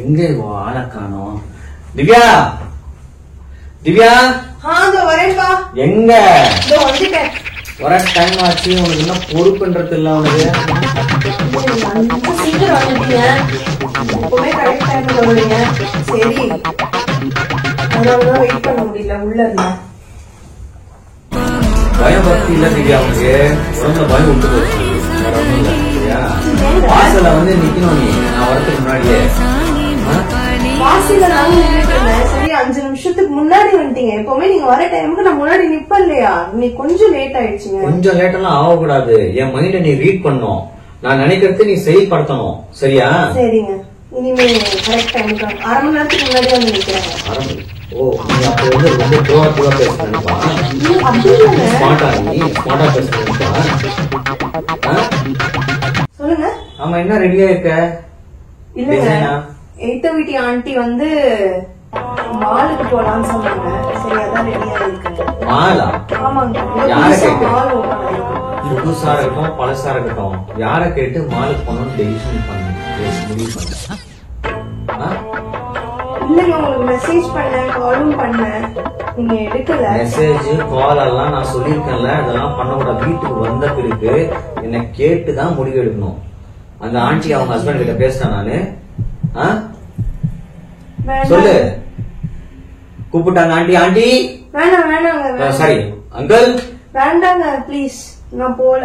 எங்க ஆளை காணோம்? திவ்யா, திவ்யா வரேன்பா. எங்க வந்துட்டேன். வர டைம் ஆச்சு, உனக்கு என்ன பொறுப்புன்றது இல்ல உனக்கு? சீக்கிரம் வந்துட்டீங்க, எப்பவுமே கரெக்ட் டைம்ல வருவீங்க. சரி, அதனாலதான் வெயிட் பண்ண முடியல உள்ள இருந்தா. பயம் பக்தி இல்ல திவ்யா, உனக்கு உடம்புல பயம் விட்டு போச்சு. வேற ஒண்ணும் இல்ல சரியா? வாசல்ல வந்து நிக்கணும் நீ, நான் வரதுக்கு முன்னாடியே. வாசல்ல நாங்க நின்றுட்டு இருந்தேன். சரி 5 நிமிஷத்துக்கு முன்னாடி வந்துட்டீங்க. எப்பவுமே நீங்க வர டைமுக்கு நான் முன்னாடி நிப்ப இல்லையா? இன்னைக்கு கொஞ்சம் லேட் ஆயிடுச்சுங்க. கொஞ்சம் லேட் எல்லாம் ஆகக்கூடாது. என் மைண்ட நீ ரீட் பண்ணும், நான் நினைக்கிறது நீ செயல்படுத்தணும் சரியா? சரிங்க, இனிமே கரெக்ட் டைமுக்கு 1/2 மணி நேரத்துக்கு முன்னாடி வந்து நிக்கிறேன். ஓ, நீ அப்ப வந்து ரொம்ப ப்ரோஆக்டிவா பேசுறேன்ப்பா. ஸ்மார்ட்டா நீ ஸ்மார்ட்டா பேசுறேன்ப்பா. சொல்லுங்க. ஆமா, என்ன ரெடியா இருக்க? இல்லங்க, எய்த்த வீட்டு ஆண்டி வந்து மாலுக்கு போலான்னு சொன்னாங்க. சரி, அதான் ரெடியா இருக்கு. மாலா? ஆமாங்க. யார கேட்டு? மால் ஓபன் ஆயிருக்கு. இது புதுசா இருக்கட்டும் பழசா இருக்கட்டும், யார கேட்டு மாலுக்கு போகணும்னு டெசிஷன் பண்ணு, முடிவு பண்ணு. இல்லங்க, உங்களுக்கு மெசேஜ் பண்ணேன், காலும் பண்ணேன், நீங்க எடுக்கல. மெசேஜ் கால் எல்லாம் நான் சொல்லிருக்கேன்ல, அதெல்லாம் பண்ணக்கூடாது. வீட்டுக்கு வந்த பிறகு என்ன கேட்டுதான் முடிவு எடுக்கணும். அந்த ஆண்டி அவங்க ஹஸ்பண்ட் கிட்ட பேசிட்டேன் நானு. சொல்லு, கூப்பிட்டாங்க ஆண்டி. ஆண்டி வேணாம் வேணாங்க. Sorry uncle. வேண்டாங்க ப்ளீஸ், நான் போல.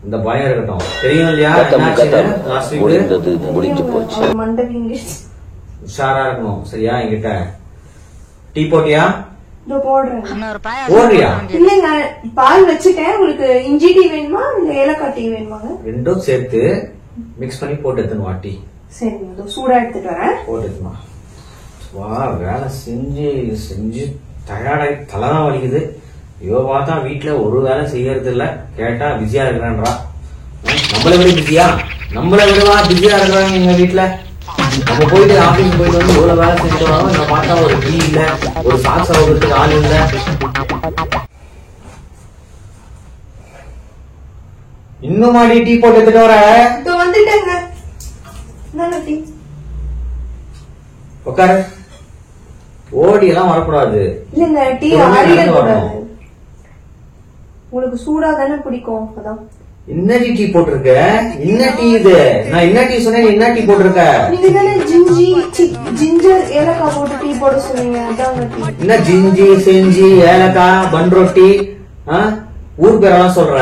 இந்த பயம் இருக்கட்டும், தெரியும் இல்லையா? முடிஞ்சு போச்சு. மண்டபி உஷாரா இருக்கணும் சரியா? என்கிட்ட டீ போட்டியா? போடுறியா? இல்லங்க, பால் வச்சுட்டேன். உங்களுக்கு இஞ்சி டீ வேணுமா இல்ல ஏலக்காய் டீ வேணுமாங்க? ரெண்டும் சேர்த்து மிக்ஸ் பண்ணி போட்டு எடுத்துன்னு டீ. சரிங்க, சூடா எடுத்துட்டு வரேன். போட்டு எடுத்துமா. வா, வேலை செஞ்சு செஞ்சு டயர்டாகி தலைதான் வலிக்குது. இவ பார்த்தா வீட்டுல ஒரு வேலை செய்யறது இல்ல, கேட்டா பிஸியா இருக்கிறான்றா. நம்மளை விட பிஸியா? நம்மளை விடவா பிஸியா இருக்கிறாங்க எங்க வீட்டுல? நம்ம போயிட்டு ஆபீஸ் போயிட்டு வந்து இவ்வளவு வேலை செஞ்சுட்டு வரோம், நான் பார்த்தா ஒரு டீ இல்ல, ஒரு சாக்ஸ் ஆகுறதுக்கு ஆள் இல்ல. இன்னும் மாடி டீ போட்டு எடுத்துட்டு வர? வந்துட்டேங்க. டீ உட்காரு. ஓடி எல்லாம் வரக்கூடாது. இல்லங்க, டீ ஆறிடக்கூடாது. உங்களுக்கு சூடா தானே பிடிக்கும், அதான். என்ன டீ போட்டிருக்க? என்ன டீ இது? நான் என்ன டீ சொன்னேன், என்ன டீ போட்டிருக்க? நீங்க தானே ஜிஞ்சர் ஏலக்காய் போட்டு டீ போட சொன்னீங்க, அதாங்க டீ. என்ன ஜிஞ்சி செஞ்சி ஏலக்காய் பன் ரொட்டி ஊர் பேரெல்லாம் சொல்ற?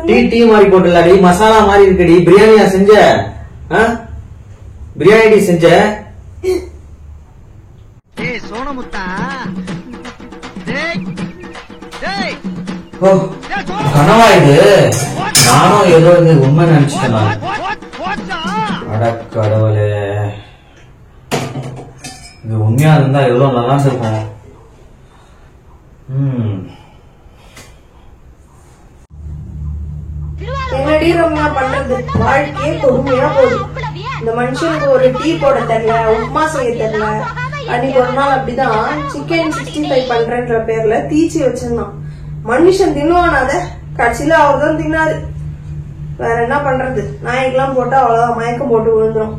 டீ டீ மாதிரி போட்டுலடி, மசாலா மாதிரி இருக்குடி. பிரியாணியா செஞ்ச? பிரியாணி டீ செஞ்ச? சோனமுத்தா கனவா இது? நானும் ஏதோ இது உண்மை நினைச்சிட்டேன். கடவுளே, இது உண்மையா இருந்தா எவ்வளவு நல்லா இருக்கும். என்னடி ரம்யா பண்றது? வாழ்க்கையே கொடுமையா போகுது. இந்த மனுஷனுக்கு ஒரு டீ போட தெரியல, உப்புமா செய்ய தெரியல. அன்னைக்கு ஒரு நாள் அப்படிதான் சிக்கன் 65 பண்றேன்ற பேர்ல தீச்சி வச்சிருந்தான். மனுஷன் தின்னுவானாத, கடைசியில அவர் தான் தின்னாரு. வேற என்ன பண்றது? நாய்க்கெல்லாம் போட்டா அவ்வளவுதான், மயக்கம் போட்டு விழுந்துரும்.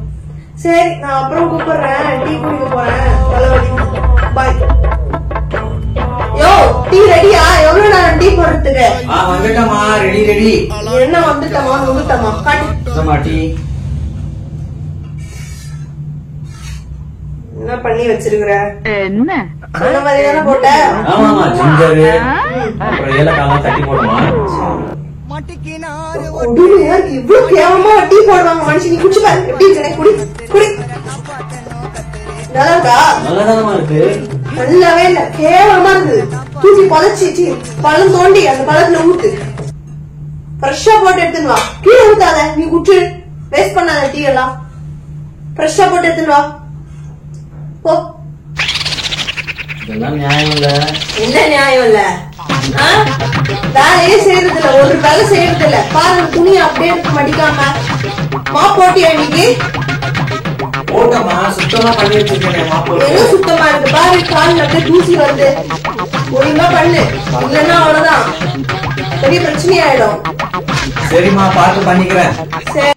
சரி, நான் அப்புறம் கூப்பிடுறேன், டீ குடிக்க போறேன். தலைவலி, பாய். யோ, டீ ரெடியா? எவ்வளவு நேரம் டீ போடுறதுக்கு? வந்துட்டமா, ரெடி ரெடி. என்ன வந்துட்டமா வந்துட்டமா? காட்டு டீ என்ன பண்ணி வச்சிருக்கிற? என்ன சொன்ன மாதிரி தானே போட்ட? ஆமாமா, ஜிஞ்சரு அப்புறம் ஏலக்காய் தட்டி போடுமா. இவ்வளவு கேவலமா டீ போடுவாங்க மனுஷன். நீ குடிச்சு பாரு எப்படி இருக்கு. குடி குடி. நல்லா இருக்கா? நல்லதானமா இருக்கு. நல்லாவே இல்ல, கேவலமா இருக்கு. தூக்கி புதைச்சி பழம் தோண்டி அந்த பழத்துல ஊத்து. ஃப்ரெஷ்ஷா போட்டு எடுத்துன்னு வா. கீழே ஊத்தாத, நீ குடிச்சு வேஸ்ட் பண்ணாத. டீ எல்லாம் ஃப்ரெஷ்ஷா போட்டு எடுத்துன்னு வா போ. இதெல்லாம் நியாயம் இல்ல. என்ன நியாயம் இல்ல? வேலையே செய்யறது இல்ல, ஒரு வேலை செய்யறது இல்ல. பாருங்க, துணி அப்படியே எடுத்து மடிக்காம மா போட்டியா இன்னைக்கு? போட்டமா, சுத்தமா பண்ணி வச்சிருக்கேன். எங்க சுத்தமா இருக்கு பாரு, கால்ல அப்படியே தூசி வருது. ஒழுங்கா பண்ணு, இல்லன்னா அவ்வளவுதான் பெரிய பிரச்சனை ஆயிடும். சரிம்மா, பார்த்து பண்ணிக்கிறேன்.